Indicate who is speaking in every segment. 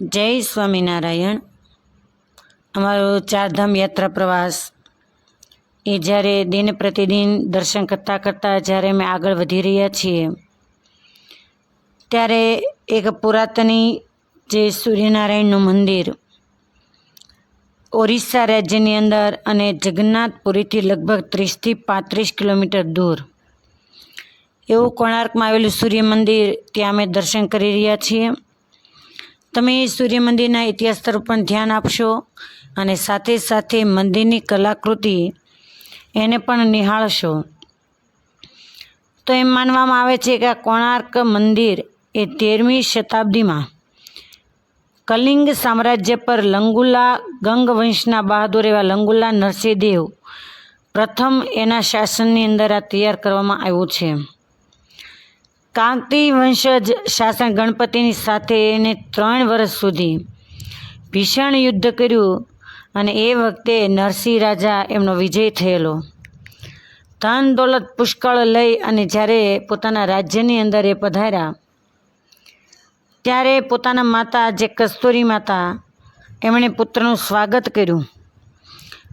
Speaker 1: જય સ્વામિનારાયણ। અમારો ચારધામ યાત્રા પ્રવાસ એ જ્યારે દિન પ્રતિદિન દર્શન કરતાં કરતાં જ્યારે અમે આગળ વધી રહ્યા છીએ ત્યારે એક પુરાતની જે સૂર્યનારાયણનું મંદિર ઓરિસ્સા રાજ્યની અંદર અને જગન્નાથપુરીથી લગભગ 30થી 35 કિલોમીટર દૂર એવું કોણાર્કમાં આવેલું સૂર્ય મંદિર ત્યાં અમે દર્શન કરી રહ્યા છીએ। તમે સૂર્ય મંદિરના ઇતિહાસ તરફ પણ ધ્યાન આપશો અને સાથે સાથે મંદિરની કલાકૃતિ એને પણ નિહાળશો। તો એમ માનવામાં આવે છે કે આ કોણાર્ક મંદિર એ 13મી શતાબ્દીમાં કલિંગ સામ્રાજ્ય પર લંગુલા ગંગ વંશના બહાદુર એવા લંગુલા નરસિંહદેવ પ્રથમ એના શાસનની અંદર આ તૈયાર કરવામાં આવ્યું છે। કાંતિ વંશજ શાસન ગણપતિની સાથે એને 3 વર્ષ સુધી ભીષણ યુદ્ધ કર્યું અને એ વખતે નરસિંહ રાજા એમનો વિજય થયેલો। ધન દોલત પુષ્કળ લઈ અને જ્યારે પોતાના રાજ્યની અંદર એ પધાર્યા ત્યારે પોતાના માતા જે કસ્તુરી માતા એમણે પુત્રનું સ્વાગત કર્યું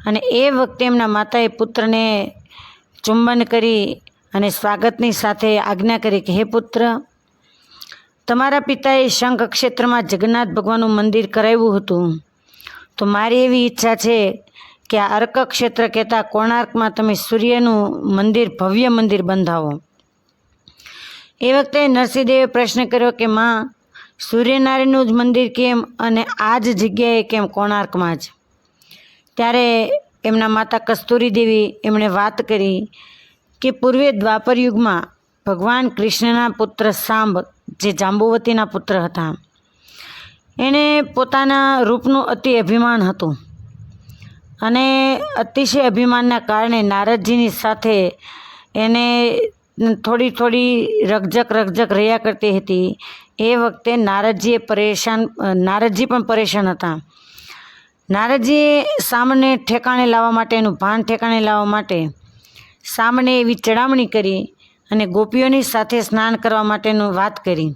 Speaker 1: અને એ વખતે એમના માતાએ પુત્રને ચુંબન કરી અને સ્વાગતની સાથે આજ્ઞા કરી કે હે પુત્ર, તમારા પિતાએ શંખ ક્ષેત્રમાં જગન્નાથ ભગવાનનું મંદિર કરાવ્યું હતું, તો મારી એવી ઈચ્છા છે કે આ અર્ક ક્ષેત્ર કહેતા કોણાર્કમાં તમે સૂર્યનું મંદિર ભવ્ય મંદિર બંધાવો। એ વખતે નરસિંહદેવે પ્રશ્ન કર્યો કે માં, સૂર્યનારાયણનું જ મંદિર કેમ અને આ જ જગ્યાએ કેમ કોણાર્કમાં જ? ત્યારે એમના માતા કસ્તુરી દેવી એમણે વાત કરી કે પૂર્વે દ્વાપર યુગમાં ભગવાન કૃષ્ણના પુત્ર સાંબ જે જાંબુવતીના પુત્ર હતા એને પોતાના રૂપનું અતિ અભિમાન હતું અને અતિશય અભિમાનના કારણે નારદજીની સાથે એને થોડી રકઝક રહ્યા કરતી હતી। એ વખતે નારદજી પણ પરેશાન હતા। નારદજીએ સામને ઠેકાણે લાવવા માટે એનું ભાન ઠેકાણે લાવવા માટે સામને એવી ચડામણી કરી અને ગોપીઓની સાથે સ્નાન કરવા માટેનું વાત કરી।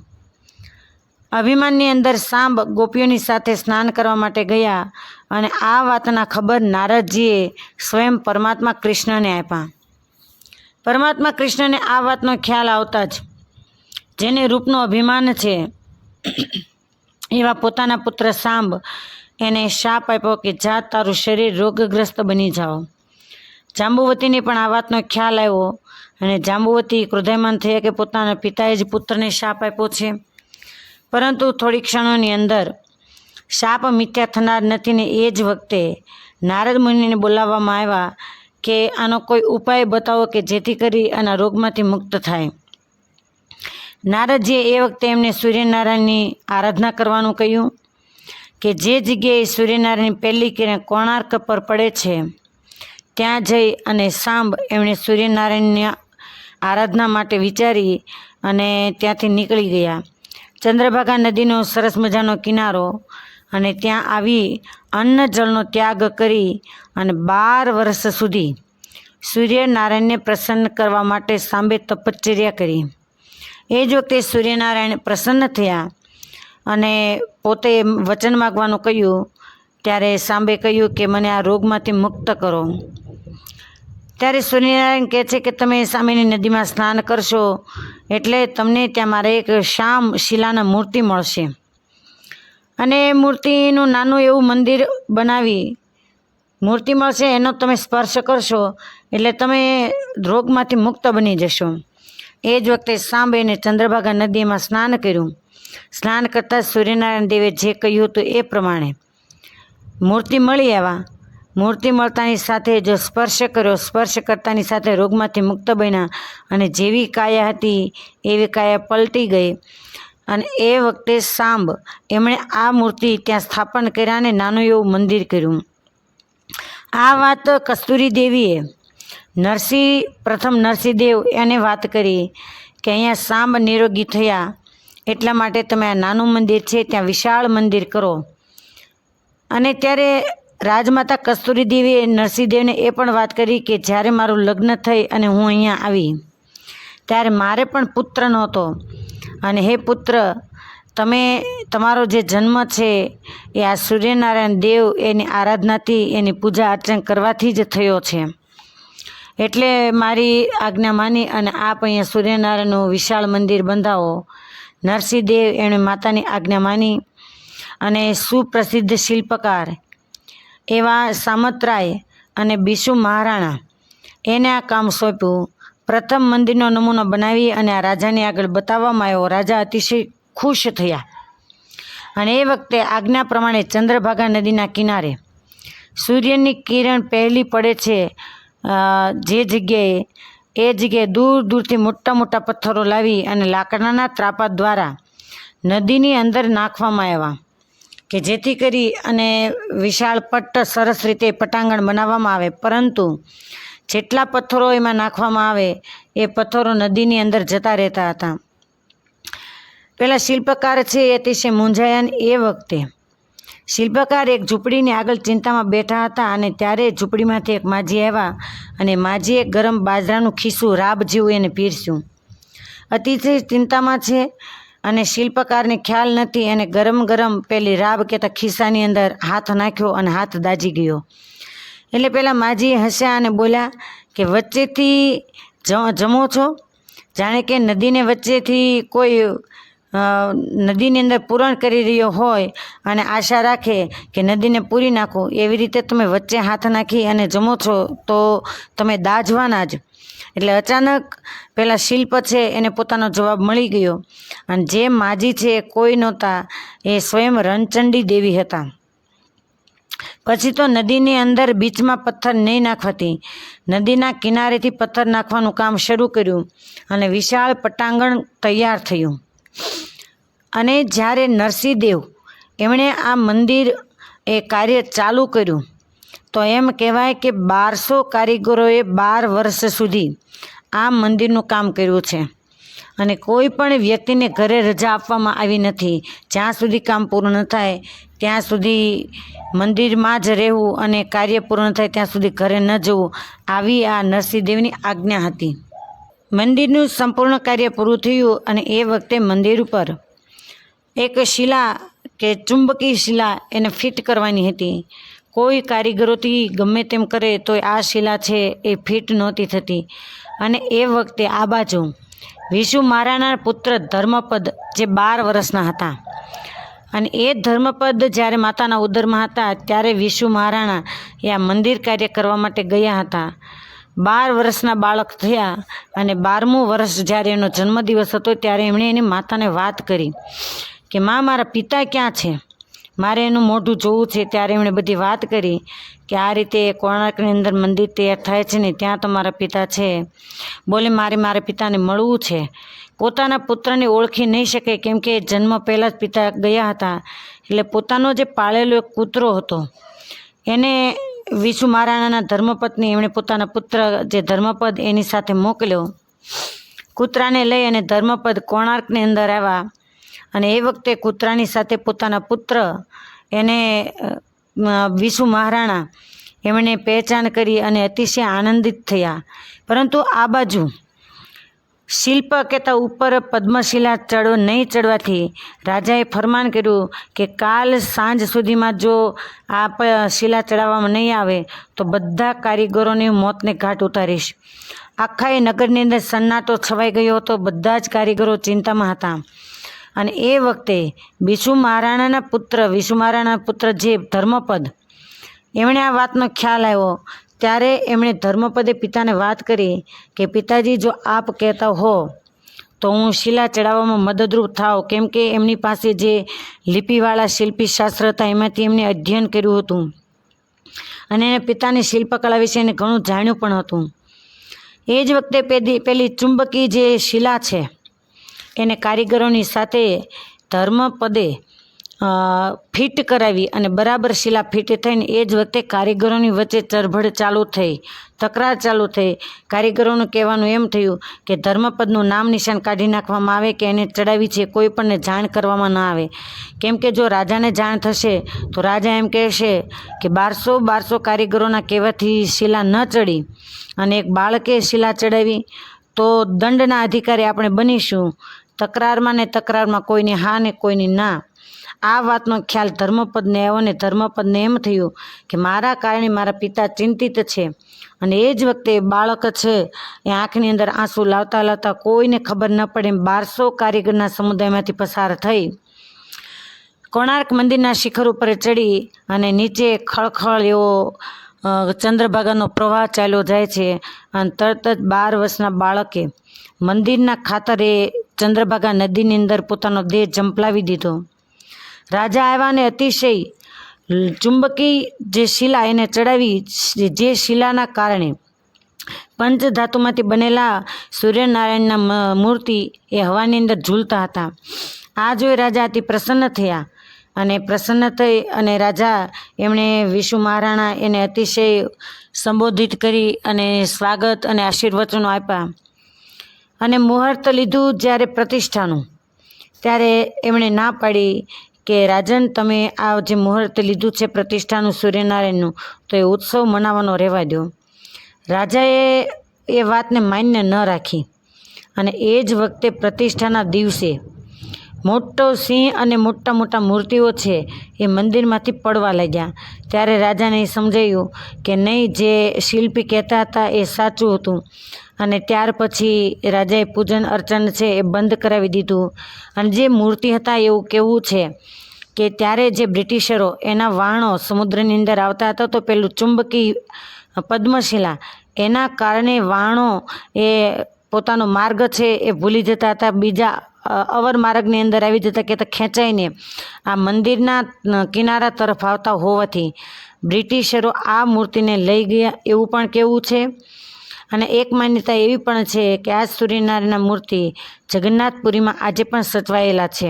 Speaker 1: અભિમાનની અંદર સાંબ ગોપીઓની સાથે સ્નાન કરવા માટે ગયા અને આ વાતના ખબર નારદજીએ સ્વયં પરમાત્મા કૃષ્ણને આપ્યા। પરમાત્મા કૃષ્ણને આ વાતનો ખ્યાલ આવતા જ જેને રૂપનું અભિમાન છે એવા પોતાના પુત્ર સાંબ એને શાપ આપ્યો કે જા, તારું શરીર રોગગ્રસ્ત બની જાઓ। જાંબુવતીને પણ આ વાતનો ખ્યાલ આવ્યો અને જાંબુવતી ક્રોધાયમાન થયા કે પોતાના પિતાએ જ પુત્રને શાપ આપ્યો છે, પરંતુ થોડી ક્ષણોની અંદર શાપ મિથ્યા થનાર નથી ને એ જ વખતે નારદ મુનિને બોલાવવામાં આવ્યા કે આનો કોઈ ઉપાય બતાવો કે જેથી કરી આના રોગમાંથી મુક્ત થાય। નારદજીએ એ વખતે એમને સૂર્યનારાયણની આરાધના કરવાનું કહ્યું કે જે જગ્યાએ સૂર્યનારાયણની પહેલી કિરણ કોણાર્ક પર પડે છે ત્યાં જઈ અને સાંબ એમણે સૂર્યનારાયણની આરાધના માટે વિચારી અને ત્યાંથી નીકળી ગયા। ચંદ્રભાગા નદીનો સરસ મજાનો કિનારો અને ત્યાં આવી અન્ન જળનો ત્યાગ કરી અને 12 વર્ષ સુધી સૂર્યનારાયણને પ્રસન્ન કરવા માટે સાંબે તપશ્ચર્યા કરી। એ જ વખતે સૂર્યનારાયણ પ્રસન્ન થયા અને પોતે વચન માગવાનું કહ્યું ત્યારે સાંબે કહ્યું કે મને આ રોગમાંથી મુક્ત કરો। ત્યારે સૂર્યનારાયણ કહે છે કે તમે સામેની નદીમાં સ્નાન કરશો એટલે તમને ત્યાં મારે એક શ્યામ શિલાના મૂર્તિ મળશે અને મૂર્તિનું નાનું એવું મંદિર બનાવી મૂર્તિ મળશે, એનો તમે સ્પર્શ કરશો એટલે તમે રોગમાંથી મુક્ત બની જશો। એ જ વખતે સાંબે એને ચંદ્રભાગા નદીમાં સ્નાન કર્યું। સ્નાન કરતાં સૂર્યનારાયણ દેવે જે કહ્યું હતું એ પ્રમાણે મૂર્તિ મળી આવ્યા। મૂર્તિ મળતાની સાથે જો સ્પર્શ કર્યો, સ્પર્શ કરતાની સાથે રોગમાંથી મુક્ત બન્યા અને જેવી કાયા હતી એવી કાયા પલટી ગઈ અને એ વખતે સાંબ એમણે આ મૂર્તિ ત્યાં સ્થાપન કર્યા અને નાનું એવું મંદિર કર્યું। આ વાત કસ્તુરી દેવીએ પ્રથમ નરસિંહદેવ એને વાત કરી કે અહીંયા સાંબ નિરોગી થયા એટલા માટે તમે આ નાનું મંદિર છે ત્યાં વિશાળ મંદિર કરો। અને ત્યારે રાજમાતા કસ્તુરી દેવીએ નરસિંહદેવને એ પણ વાત કરી કે જ્યારે મારું લગ્ન થઈ અને હું અહીંયા આવી ત્યારે મારે પણ પુત્ર નહોતો અને હે પુત્ર, તમારો જે જન્મ છે એ આ સૂર્યનારાયણ દેવ એની આરાધનાથી એની પૂજા અર્ચન કરવાથી જ થયો છે. એટલે મારી આજ્ઞા માની અને આપ અહીંયા સૂર્યનારાયણનું વિશાળ મંદિર બંધાવો. નરસિંહદેવ એણે માતાની આજ્ઞા માની અને સુપ્રસિદ્ધ શિલ્પકાર એવા સામંતરાય અને બીસુ મહારાણા એને આ કામ સોંપ્યું. પ્રથમ મંદિરનો નમૂનો બનાવી અને આ રાજાને આગળ બતાવવામાં આવ્યો. રાજા અતિશય ખુશ થયા અને એ વખતે આજ્ઞા પ્રમાણે ચંદ્રભાગા નદીના કિનારે સૂર્યની કિરણ પહેલી પડે છે એ જગ્યાએ દૂર દૂરથી મોટા મોટા પથ્થરો લાવી અને લાકડાના ત્રાપા દ્વારા નદીની અંદર નાખવામાં આવ્યા કે જેથી કરી અને વિશાળ સરસ રીતે પટાંગણ બનાવવામાં આવે. પરંતુ જેટલા પથ્થરો એમાં નાખવામાં આવે એ પથ્થરો નદીની અંદર જતા રહેતા હતા. પેલા શિલ્પકાર છે એ અતિશય મૂંઝાયા અને એ વખતે શિલ્પકાર એક ઝૂંપડીની આગળ ચિંતામાં બેઠા હતા અને ત્યારે ઝૂંપડીમાંથી એક માજી આવ્યા અને માજીએ ગરમ બાજરાનું ખીસું રાબ જેવું એને પીરસ્યું. અતિશય ચિંતામાં છે અને શિલ્પકારને ખ્યાલ નથી અને ગરમ ગરમ પેલી રાબ કહેતા ખિસ્સાની અંદર હાથ નાખ્યો અને હાથ દાજી ગયો. એટલે પેલા માજીએ હસ્યા અને બોલ્યા કે વચ્ચેથી જમો છો, જાણે કે નદીને વચ્ચેથી કોઈ નદીની અંદર પૂરણ કરી રહ્યો હોય અને આશા રાખે કે નદીને પૂરી નાખો, એવી રીતે તમે વચ્ચે હાથ નાખી અને જમો છો તો તમે દાજવાના જ. એટલે અચાનક પેલા શિલ્પ છે એને પોતાનો જવાબ મળી ગયો અને જે માજી છે એ કોઈ નહોતા, એ સ્વયં રણચંડી દેવી હતા. પછી તો નદીની અંદર બીચમાં પથ્થર નહીં નાખવાથી નદીના કિનારેથી પથ્થર નાખવાનું કામ શરૂ કર્યું અને વિશાળ પટાંગણ તૈયાર થયું. અને જ્યારે નરસિંહદેવ એમણે આ મંદિર એ કાર્ય ચાલુ કર્યું તો એમ કહેવાય કે 1200 કારીગરોએ 12 વર્ષ સુધી આ મંદિરનું કામ કર્યું છે અને કોઈ પણ વ્યક્તિને ઘરે રજા આપવામાં આવી નથી. જ્યાં સુધી કામ પૂરું ન થાય ત્યાં સુધી મંદિરમાં જ રહેવું અને કાર્ય પૂર્ણ થાય ત્યાં સુધી ઘરે ન જવું, આવી આ નરસિંહદેવની આજ્ઞા હતી. મંદિરનું સંપૂર્ણ કાર્ય પૂરું થયું અને એ વખતે મંદિર ઉપર એક શિલા કે ચુંબકી શિલા એને ફિટ કરવાની હતી. કોઈ કારીગરોથી ગમે તેમ કરે તો આ શિલા છે એ ફિટ નહોતી થતી. અને એ વખતે આ બાજુ વિશુ મહારાણા પુત્ર ધર્મપદ જે 12 વર્ષના હતા અને એ ધર્મપદ જ્યારે માતાના ઉદરમાં હતા ત્યારે વિશુ મહારાણા એ આ મંદિર કાર્ય કરવા માટે ગયા હતા. 12 વર્ષના બાળક થયા અને 12મું વર્ષ જ્યારે એનો જન્મદિવસ હતો ત્યારે એમણે એની માતાને વાત કરી કે માં, મારા પિતા ક્યાં છે, મારે એનું મોઢું જોવું છે. ત્યારે એમણે બધી વાત કરી કે આ રીતે કોણાર્કની અંદર મંદિર તૈયાર થાય છે ને ત્યાં તમારા પિતા છે. બોલે મારે પિતાને મળવું છે. પોતાના પુત્રને ઓળખી નહીં શકે કેમ કે જન્મ પહેલાં જ પિતા ગયા હતા. એટલે પોતાનો જે પાળેલો એક કૂતરો હતો એને વિશુ મહારાણાના ધર્મપત્ની એમણે પોતાના પુત્ર જે ધર્મપદ એની સાથે મોકલ્યો. કૂતરાને લઈ અને ધર્મપદ કોણાર્કની અંદર આવ્યા અને એ વખતે કૂતરાની સાથે પોતાના પુત્ર એને વિશુ મહારાણા એમણે પહેચાન કરી અને અતિશય આનંદિત થયા. પરંતુ આ બાજુ શિલ્પ કહેતા ઉપર પદ્મશિલા નહીં ચડવાથી રાજાએ ફરમાન કર્યું કે કાલ સાંજ સુધીમાં જો આ શિલા ચડાવવામાં નહીં આવે તો બધા કારીગરોને મોતને ઘાટ ઉતારીશ. આખા એ નગરની અંદર સન્નાટો છવાઈ ગયો હતો. બધા જ કારીગરો ચિંતામાં હતા. અને એ વખતે વિશુ મહારાણાના પુત્ર જે ધર્મપદ એમણે આ વાતનો ખ્યાલ આવ્યો ત્યારે એમણે ધર્મપદે પિતાને વાત કરી કે પિતાજી, જો આપ કહેતા હો તો હું શિલા ચડાવવામાં મદદરૂપ થાવ. કેમ કે એમની પાસે જે લિપિવાળા શિલ્પી શાસ્ત્ર હતા એમાંથી એમને અધ્યયન કર્યું હતું અને એને પિતાની શિલ્પકલા વિશે એને ઘણું જાણ્યું પણ હતું. એ જ વખતે પેલી ચુંબકી જે શિલા છે એને કારીગરોની સાથે ધર્મપદે ફિટ કરાવી અને બરાબર શિલા ફિટ થઈને એ જ વખતે કારીગરોની વચ્ચે ચરબડ ચાલુ થઈ, તકરાર ચાલુ થઈ. કારીગરોનું કહેવાનું એમ થયું કે ધર્મપદનું નામ નિશાન કાઢી નાખવામાં આવે કે એને ચડાવી છે, કોઈ પણને જાણ કરવામાં ન આવે. કેમ કે જો રાજાને જાણ થશે તો રાજા એમ કહેશે કે 1200 કારીગરોના કહેવાથી શિલા ન ચડી અને એક બાળકે શિલા ચડાવી તો દંડના અધિકારી આપણે બનીશું. તકરારમાં ને તકરારમાં કોઈની હા ને કોઈની ના. આ વાતનો ખ્યાલ ધર્મપદને આવ્યો ને ધર્મપદને એમ થયું કે મારા કારણે મારા પિતા ચિંતિત છે. અને એ જ વખતે બાળક છે એ આંખની અંદર આંસુ લાવતા લાવતા કોઈને ખબર ન પડે એમ 1200 કારીગરના સમુદાયમાંથી પસાર થઈ કોણાર્ક મંદિરના શિખર ઉપર ચડી અને નીચે ખળખળ એવો ચંદ્રભાગાનો પ્રવાહ ચાલ્યો જાય છે. અને તરત જ 12 વર્ષના બાળકે મંદિરના ખાતરે ચંદ્રભાગા નદીની અંદર પોતાનો દેહ જંપલાવી દીધો. રાજા આવ્યા અને અતિશય ચુંબકી જે શિલા એને ચડાવી, જે શિલાના કારણે પંચધાતુમાંથી બનેલા સૂર્યનારાયણના મૂર્તિ એ હવાની અંદર ઝૂલતા હતા. આ જોઈ રાજા અતિ પ્રસન્ન થયા અને પ્રસન્ન થઈ અને રાજા એમણે વિશુ મહારાણા એને અતિશય સંબોધિત કરી અને સ્વાગત અને આશીર્વચનો આપ્યા. અને મુહૂર્ત લીધું જ્યારે પ્રતિષ્ઠાનું, ત્યારે એમણે ના પાડી કે રાજન, તમે આ જે મુહૂર્ત લીધું છે પ્રતિષ્ઠાનું સૂર્યનારાયણનું, તો એ ઉત્સવ મનાવવાનો રહેવા દો. રાજાએ એ વાતને માન્ય ન રાખી અને એ જ વખતે પ્રતિષ્ઠાના દિવસે મોટો સિંહ અને મોટા મોટા મૂર્તિઓ છે એ મંદિરમાંથી પડવા લાગ્યા. ત્યારે રાજાને સમજાયું કે નહીં, જે શિલ્પી કહેતા હતા એ સાચું હતું. અને ત્યાર પછી રાજાએ પૂજન અર્ચન છે એ બંધ કરાવી દીધું. અને જે મૂર્તિ હતા એવું કહેવું છે કે ત્યારે જે બ્રિટિશરો એના વાહનો સમુદ્રની અંદર આવતા હતા તો પેલું ચુંબકી પદ્મશિલા એના કારણે વાહનો એ પોતાનો માર્ગ છે એ ભૂલી જતા હતા, બીજા અવર માર્ગની અંદર આવી જતા કે ખેંચાઈને આ મંદિરના કિનારા તરફ આવતા હોવાથી બ્રિટિશરો આ મૂર્તિને લઈ ગયા એવું પણ કહેવું છે. અને એક માન્યતા એવી પણ છે કે આ સૂર્યનારાયણના મૂર્તિ જગન્નાથપુરીમાં આજે પણ સચવાયેલા છે.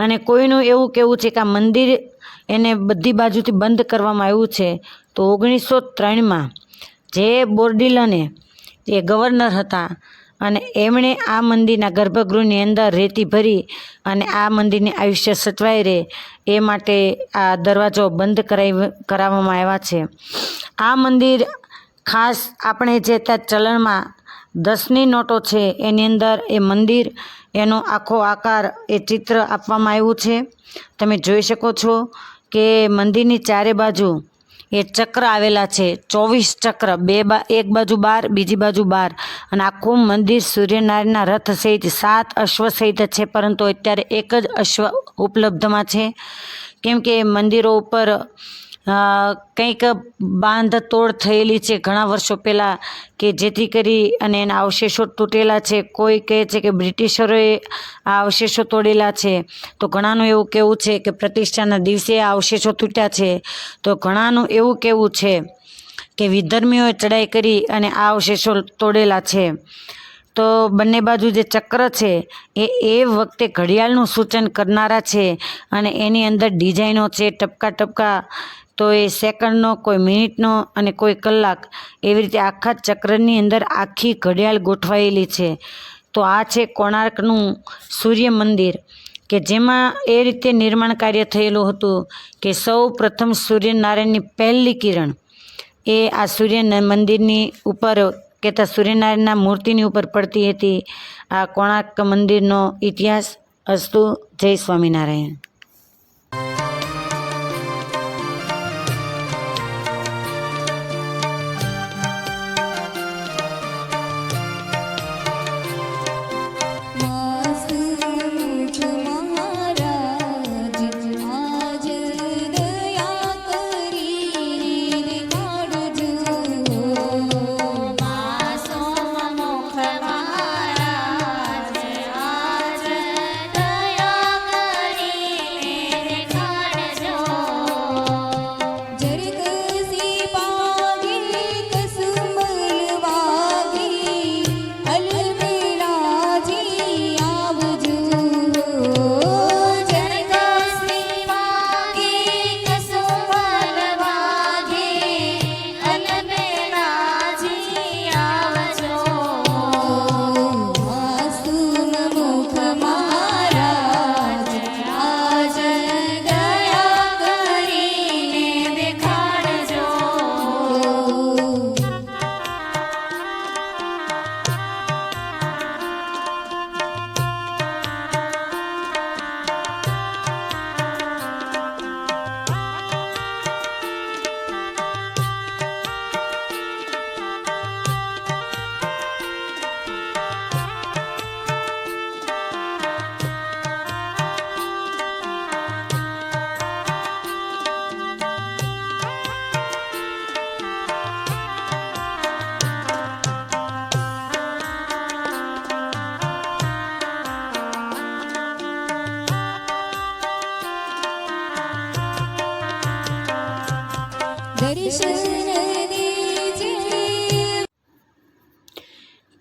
Speaker 1: અને કોઈનું એવું કહેવું છે કે આ મંદિર એને બધી બાજુથી બંધ કરવામાં આવ્યું છે. તો 1903માં જે બોર્ડિલને એ ગવર્નર હતા અને એમણે આ મંદિરના ગર્ભગૃહની અંદર રેતી ભરી અને આ મંદિરને આયુષ્ય સચવાઈ રહે એ માટે આ દરવાજો બંધ કરાવવામાં આવ્યા છે. આ મંદિર ખાસ આપણે જે ત્યાં ચલણમાં 10ની નોટો છે એની અંદર એ મંદિર એનો આખો આકાર એ ચિત્ર આપવામાં આવ્યું છે. તમે જોઈ શકો છો કે મંદિરની ચારે બાજુ એ ચક્ર આવેલા છે, 24 ચક્ર, એક બાજુ 12, બીજી બાજુ 12. અને આખું મંદિર સૂર્યનારાયણના રથ સહિત 7 અશ્વ સહિત છે, પરંતુ અત્યારે એક જ અશ્વ ઉપલબ્ધમાં છે. કેમ કે મંદિરો ઉપર કંઈક બાંધ તોડ થયેલી છે ઘણા વર્ષો પહેલાં, કે જેથી કરી અને એના અવશેષો તૂટેલા છે. કોઈ કહે છે કે બ્રિટિશરોએ આ અવશેષો તોડેલા છે, તો ઘણાનું એવું કહેવું છે કે પ્રતિષ્ઠાના દિવસે આ અવશેષો તૂટ્યા છે. તો ઘણાનું એવું કહેવું છે કે વિધર્મીઓએ ચડાઈ કરી અને આ અવશેષો તોડેલા છે. તો બંને બાજુ જે ચક્ર છે એ વખતે ઘડિયાળનું સૂચન કરનારા છે અને એની અંદર ડિઝાઇનો છે, ટપકા ટપકા, તો એ સેકન્ડનો, કોઈ મિનિટનો અને કોઈ કલાક, એવી રીતે આખા ચક્રની અંદર આખી ઘડિયાળ ગોઠવાયેલી છે. તો આ છે કોણાર્કનું સૂર્ય મંદિર, કે જેમાં એ રીતે નિર્માણ કાર્ય થયેલું હતું કે સૌ પ્રથમ સૂર્યનારાયણની પહેલી કિરણ એ આ સૂર્ય મંદિરની ઉપર કહેતા સૂર્યનારાયણના મૂર્તિની ઉપર પડતી હતી. આ કોણાર્ક મંદિરનો ઇતિહાસ. અસ્તુ. જય સ્વામિનારાયણ.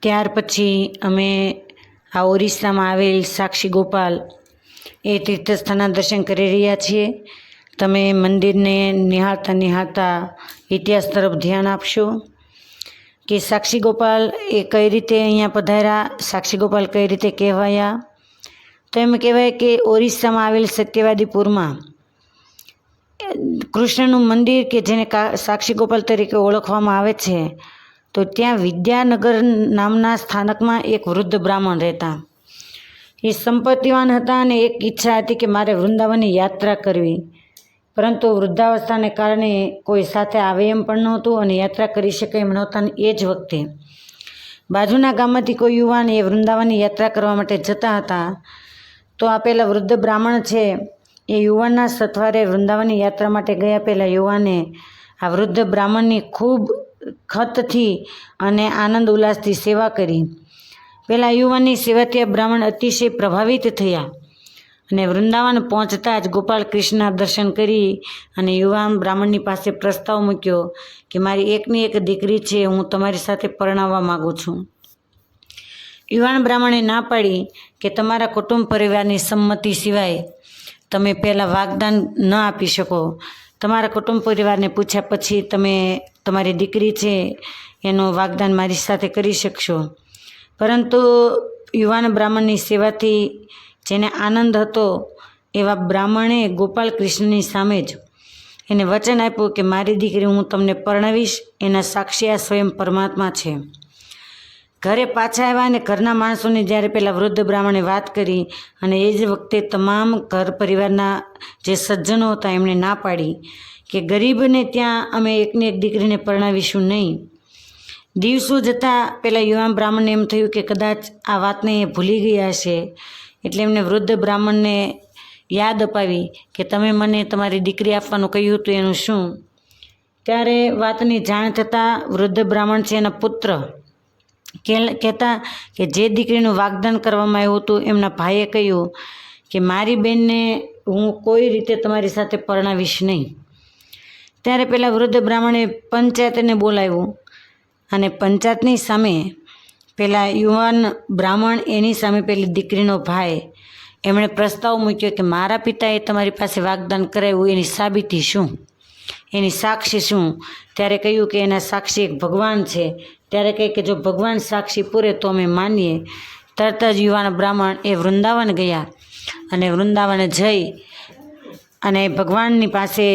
Speaker 1: ત્યાર પછી અમે આ ઓરિસ્સામાં આવેલ સાક્ષી ગોપાલ એ તીર્થસ્થાનના દર્શન કરી રહ્યા છીએ. તમે મંદિરને નિહાળતા ઇતિહાસ તરફ ધ્યાન આપશો કે સાક્ષી ગોપાલ એ કઈ રીતે અહીંયા પધાર્યા, સાક્ષી ગોપાલ કઈ રીતે કહેવાયા. તો એમ કહેવાય કે ઓરિસ્સામાં આવેલ સત્યવાદીપુરમાં કૃષ્ણનું મંદિર કે જેને સાક્ષી ગોપાલ તરીકે ઓળખવામાં આવે છે, તો ત્યાં વિદ્યાનગર નામના સ્થાનકમાં એક વૃદ્ધ બ્રાહ્મણ રહેતા. એ સંપત્તિવાન હતા અને એક ઈચ્છા હતી કે મારે વૃંદાવનની યાત્રા કરવી, પરંતુ વૃદ્ધાવસ્થાને કારણે કોઈ સાથે આવે એમ પણ નહોતું અને યાત્રા કરી શકે એમ નહોતા. એ જ વખતે બાજુના ગામમાંથી કોઈ યુવાન એ વૃંદાવનની યાત્રા કરવા માટે જતા હતા. તો આ પેલા વૃદ્ધ બ્રાહ્મણ છે એ યુવાનના સથવારે વૃંદાવનની યાત્રા માટે ગયા. પહેલાં યુવાને આ વૃદ્ધ બ્રાહ્મણની ખૂબ ખતથી અને આનંદ ઉલ્લાસથી સેવા કરી. પેલા યુવાનની સેવાથી આ બ્રાહ્મણ અતિશય પ્રભાવિત થયા અને વૃંદાવન પહોંચતા જ ગોપાલ કૃષ્ણના દર્શન કરી અને યુવાન બ્રાહ્મણની પાસે પ્રસ્તાવ મૂક્યો કે મારી એકની એક દીકરી છે, હું તમારી સાથે પરણાવવા માગું છું. યુવાન બ્રાહ્મણે ના પાડી કે તમારા કુટુંબ પરિવારની સંમતિ સિવાય તમે પહેલાં વાગદાન ન આપી શકો. તમારા કુટુંબ પરિવારને પૂછ્યા પછી તમે તમારી દીકરી છે એનું વાગદાન મારી સાથે કરી શકશો. પરંતુ યુવાન બ્રાહ્મણની સેવાથી જેને આનંદ હતો એવા બ્રાહ્મણે ગોપાલ કૃષ્ણની સામે જ એને વચન આપ્યું કે મારી દીકરી હું તમને પરણાવીશ, એના સાક્ષી આ સ્વયં પરમાત્મા છે. ઘરે પાછા આવ્યા અને ઘરના માણસોને જ્યારે પેલા વૃદ્ધ બ્રાહ્મણે વાત કરી અને એ જ વખતે તમામ ઘર પરિવારના જે સજ્જનો હતા એમણે ના પાડી કે ગરીબને ત્યાં અમે એકને એક દીકરીને પરણાવીશું નહીં. દિવસો જતાં પેલા યુવાન બ્રાહ્મણને એમ થયું કે કદાચ આ વાતને એ ભૂલી ગયા હશે, એટલે એમને વૃદ્ધ બ્રાહ્મણને યાદ અપાવી કે તમે મને તમારી દીકરી આપવાનું કહ્યું હતું એનું શું. ત્યારે વાતની જાણ થતાં વૃદ્ધ બ્રાહ્મણ છે એના પુત્ર કહેતા કે જે દીકરીનું વાગદાન કરવામાં આવ્યું હતું એમના ભાઈએ કહ્યું કે મારી બેનને હું કોઈ રીતે તમારી સાથે પરણાવીશ નહીં. ત્યારે પેલા વૃદ્ધ બ્રાહ્મણે પંચાયતને બોલાવ્યું અને પંચાયતની સામે પેલા યુવાન બ્રાહ્મણ એની સામે પેલી દીકરીનો ભાઈ એમણે પ્રસ્તાવ મૂક્યો કે મારા પિતાએ તમારી પાસે વાગદાન કરાવ્યું એની સાબિતી શું, એની સાક્ષી શું. ત્યારે કહ્યું કે એના સાક્ષી એક ભગવાન છે. ત્યારે કહે કે જો ભગવાન સાક્ષી પૂરે તો અમે માનીએ. તરત જ યુવાન બ્રાહ્મણ એ વૃંદાવન ગયા અને વૃંદાવન જઈ અને ભગવાનની પાસે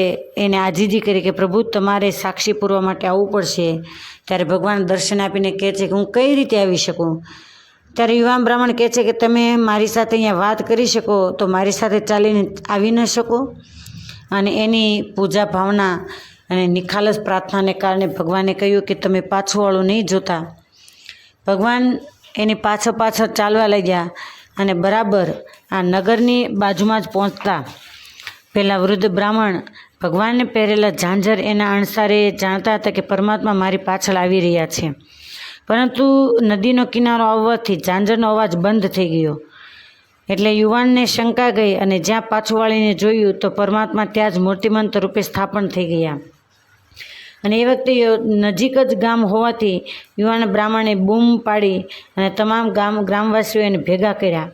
Speaker 1: એને આજીજી કરી કે પ્રભુ તમારે સાક્ષી પૂરવા માટે આવવું પડશે. ત્યારે ભગવાન દર્શન આપીને કહે છે કે હું કઈ રીતે આવી શકું. ત્યારે યુવાન બ્રાહ્મણ કહે છે કે તમે મારી સાથે અહીંયા વાત કરી શકો તો મારી સાથે ચાલીને આવી ન શકો. અને એની પૂજા ભાવના અને નિખાલસ પ્રાર્થનાને કારણે ભગવાને કહ્યું કે તમે પાછું વાળું નહીં જોતા. ભગવાન એની પાછળ ચાલવા લાગ્યા અને બરાબર આ નગરની બાજુમાં જ પહોંચતા પેલા વૃદ્ધ બ્રાહ્મણ ભગવાનને પહેરેલા ઝાંઝર એના અણસારે જાણતા હતા કે પરમાત્મા મારી પાછળ આવી રહ્યા છે. પરંતુ નદીનો કિનારો આવવાથી ઝાંઝરનો અવાજ બંધ થઈ ગયો. એટલે યુવાનને શંકા ગઈ અને જ્યાં પાછું વાળીને જોયું તો પરમાત્મા ત્યાં જ મૂર્તિમંત રૂપે સ્થાપન થઈ ગયા. અને એ વખતે નજીક જ ગામ હોવાથી યુવાન બ્રાહ્મણે બૂમ પાડી અને તમામ ગ્રામવાસીઓ એને ભેગા કર્યા.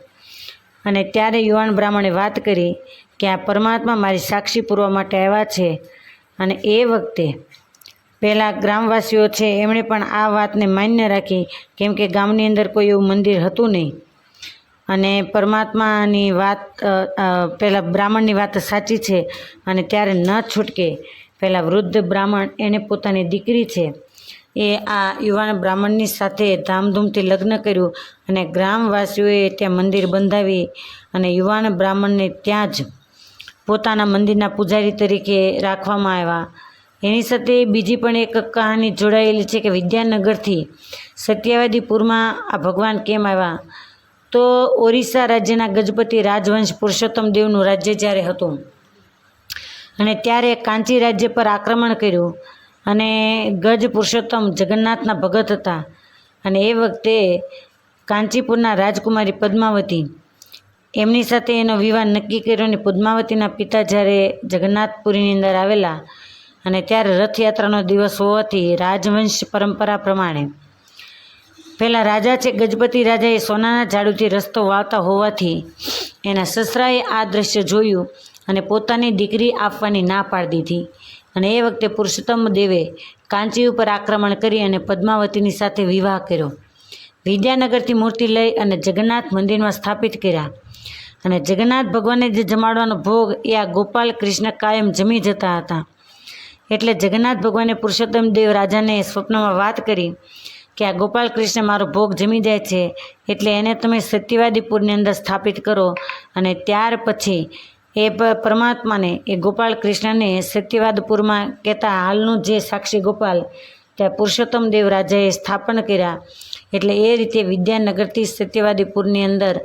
Speaker 1: અને ત્યારે યુવાન બ્રાહ્મણે વાત કરી કે આ પરમાત્મા મારી સાક્ષી પૂરવા માટે આવ્યા છે. અને એ વખતે પહેલાં ગ્રામવાસીઓ છે એમણે પણ આ વાતને માન્ય રાખી, કેમ કે ગામની અંદર કોઈ એવું મંદિર હતું નહીં. અને પરમાત્માની વાત પહેલાં બ્રાહ્મણની વાત સાચી છે અને ત્યારે ન છૂટકે પહેલાં વૃદ્ધ બ્રાહ્મણ એને પોતાની દીકરી છે એ આ યુવાન બ્રાહ્મણની સાથે ધામધૂમથી લગ્ન કર્યું અને ગ્રામવાસીઓએ ત્યાં મંદિર બંધાવી અને યુવાન બ્રાહ્મણને ત્યાં જ પોતાના મંદિરના પૂજારી તરીકે રાખવામાં આવ્યા. એની સાથે બીજી પણ એક કહાની જોડાયેલી છે કે વિદ્યાનગરથી સત્યવાદીપુરમાં આ ભગવાન કેમ આવ્યા. તો ઓરિસ્સા રાજ્યના ગજપતિ રાજવંશ પુરુષોત્તમ દેવનું રાજ્ય જ્યારે હતું અને ત્યારે કાંચી રાજ્ય પર આક્રમણ કર્યું અને ગજ પુરુષોત્તમ જગન્નાથના ભગત હતા. અને એ વખતે કાંચીપુરના રાજકુમારી પદ્માવતી એમની સાથે એનો વિવાહ નક્કી કર્યો અને પદ્માવતીના પિતા જ્યારે જગન્નાથપુરીની અંદર આવેલા અને ત્યારે રથયાત્રાનો દિવસ હોવાથી રાજવંશ પરંપરા પ્રમાણે પહેલાં રાજા છે ગજપતિ રાજાએ સોનાના ઝાડુથી રસ્તો વાળતા હોવાથી એના સસરાએ આ દ્રશ્ય જોયું અને પોતાની દીકરી આપવાની ના પાડી દીધી. અને એ વખતે પુરુષોત્તમ દેવે કાંચી ઉપર આક્રમણ કરી અને પદ્માવતીની સાથે વિવાહ કર્યો. વિદ્યાનગરથી મૂર્તિ લઈ અને જગન્નાથ મંદિરમાં સ્થાપિત કર્યા. અને જગન્નાથ ભગવાનને જે જમાડવાનો ભોગ એ આ ગોપાલ કૃષ્ણ કાયમ જમી જતા હતા. એટલે જગન્નાથ ભગવાને પુરુષોત્તમ દેવ રાજાને સ્વપ્નમાં વાત કરી કે આ ગોપાલ કૃષ્ણ મારો ભોગ જમી જાય છે, એટલે એને તમે સત્યવાદીપુરની અંદર સ્થાપિત કરો. અને ત્યાર પછી એ પરમાત્માને એ ગોપાલ કૃષ્ણને સત્યવાદપુરમાં કહેતા હાલનું જે સાક્ષી ગોપાલ ત્યાં પુરુષોત્તમ દેવ રાજાએ સ્થાપન કર્યા. એટલે એ રીતે વિદ્યાનગરથી સત્યવાદીપુરની અંદર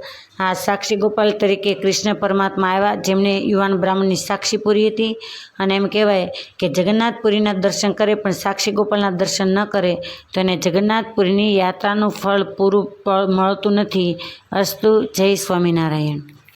Speaker 1: આ સાક્ષી ગોપાલ તરીકે કૃષ્ણ પરમાત્મા આવ્યા, જેમને યુવાન બ્રાહ્મણની સાક્ષી પૂરી હતી. અને એમ કહેવાય કે જગન્નાથપુરીના દર્શન કરે પણ સાક્ષી ગોપાલના દર્શન ન કરે તો એને જગન્નાથપુરીની યાત્રાનું ફળ પૂરું મળતું નથી. અસ્તુ. જય સ્વામિનારાયણ.